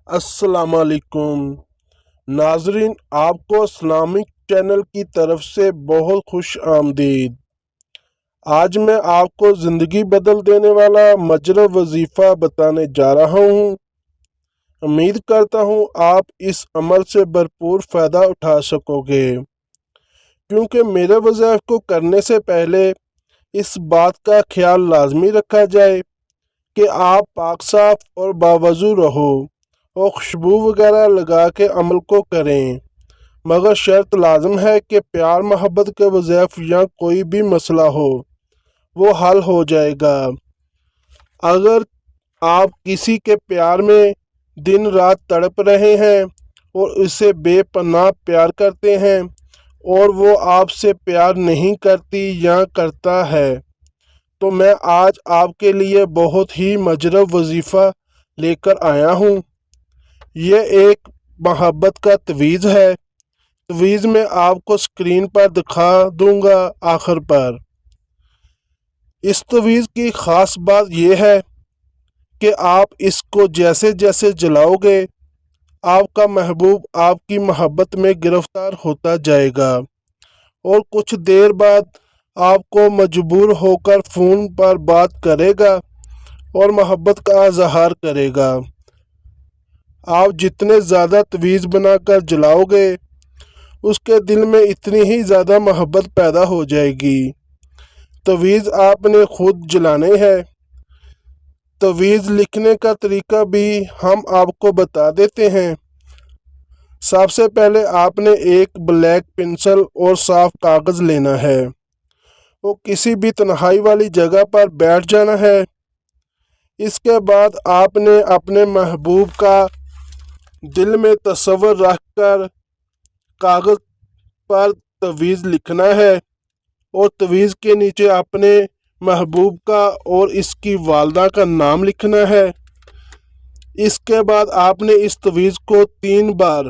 السلام علیکم ناظرین، آپ کو اسلامک چینل کی طرف سے بہت خوش آمدید۔ آج میں آپ کو زندگی بدل دینے والا مجرا وظیفہ بتانے جا رہا ہوں۔ امید کرتا ہوں آپ اس عمل سے بھرپور فائدہ اٹھا سکو گے، کیونکہ میرے وظائف کو کرنے سے پہلے اس بات کا خیال لازمی رکھا جائے کہ آپ پاک صاف اور باوضو رہو اور خوشبو وغیرہ لگا کے عمل کو کریں، مگر شرط لازم ہے کہ پیار محبت کے وظائف یا کوئی بھی مسئلہ ہو وہ حل ہو جائے گا۔ اگر آپ کسی کے پیار میں دن رات تڑپ رہے ہیں اور اسے بے پناہ پیار کرتے ہیں اور وہ آپ سے پیار نہیں کرتی یا کرتا ہے، تو میں آج آپ کے لیے بہت ہی مجرب وظیفہ لے کر آیا ہوں۔ یہ ایک محبت کا تویز ہے۔ تویز میں آپ کو اسکرین پر دکھا دوں گا آخر پر۔ اس تویز کی خاص بات یہ ہے کہ آپ اس کو جیسے جیسے جلاؤ گے، آپ کا محبوب آپ کی محبت میں گرفتار ہوتا جائے گا اور کچھ دیر بعد آپ کو مجبور ہو کر فون پر بات کرے گا اور محبت کا اظہار کرے گا۔ آپ جتنے زیادہ تویز بنا کر جلاؤ گے، اس کے دل میں اتنی ہی زیادہ محبت پیدا ہو جائے گی۔ تویز آپ نے خود جلانے ہے۔ تویز لکھنے کا طریقہ بھی ہم آپ کو بتا دیتے ہیں۔ سب سے پہلے آپ نے ایک بلیک پنسل اور صاف کاغذ لینا ہے اور کسی بھی تنہائی والی جگہ پر بیٹھ جانا ہے۔ اس کے بعد آپ نے اپنے محبوب کا دل میں تصور رکھ کر کاغذ پر تویز لکھنا ہے اور تویز کے نیچے اپنے محبوب کا اور اس کی والدہ کا نام لکھنا ہے۔ اس کے بعد آپ نے اس تویز کو 3 بار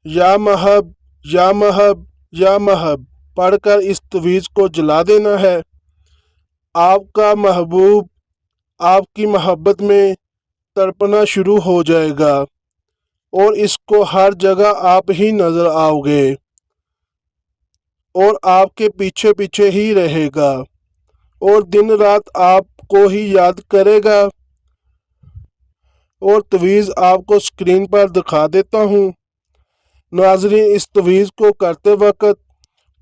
یا محب یا محب یا محب پڑھ کر اس تویز کو جلا دینا ہے۔ آپ کا محبوب آپ کی محبت میں تڑپنا شروع ہو جائے گا اور اس کو ہر جگہ آپ ہی نظر آؤ گے اور آپ کے پیچھے پیچھے ہی رہے گا اور دن رات آپ کو ہی یاد کرے گا۔ اور تویز آپ کو اسکرین پر دکھا دیتا ہوں۔ ناظرین، اس تویز کو کرتے وقت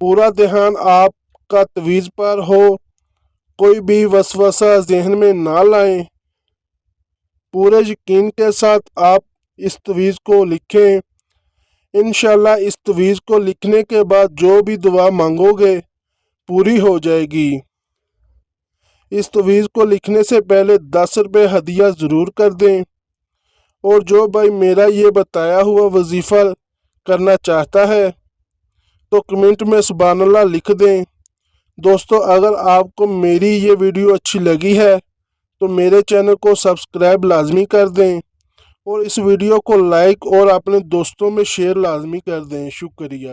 پورا دھیان آپ کا تویز پر ہو، کوئی بھی وسوسہ ذہن میں نہ لائیں۔ پورے یقین کے ساتھ آپ اس تویز کو لکھیں۔ انشاءاللہ اس تویز کو لکھنے کے بعد جو بھی دعا مانگو گے پوری ہو جائے گی۔ اس تویز کو لکھنے سے پہلے 10 روپے ہدیہ ضرور کر دیں، اور جو بھائی میرا یہ بتایا ہوا وظیفہ کرنا چاہتا ہے تو کمنٹ میں سبحان اللہ لکھ دیں۔ دوستو، اگر آپ کو میری یہ ویڈیو اچھی لگی ہے تو میرے چینل کو سبسکرائب لازمی کر دیں اور اس ویڈیو کو لائک اور اپنے دوستوں میں شیئر لازمی کر دیں۔ شکریہ۔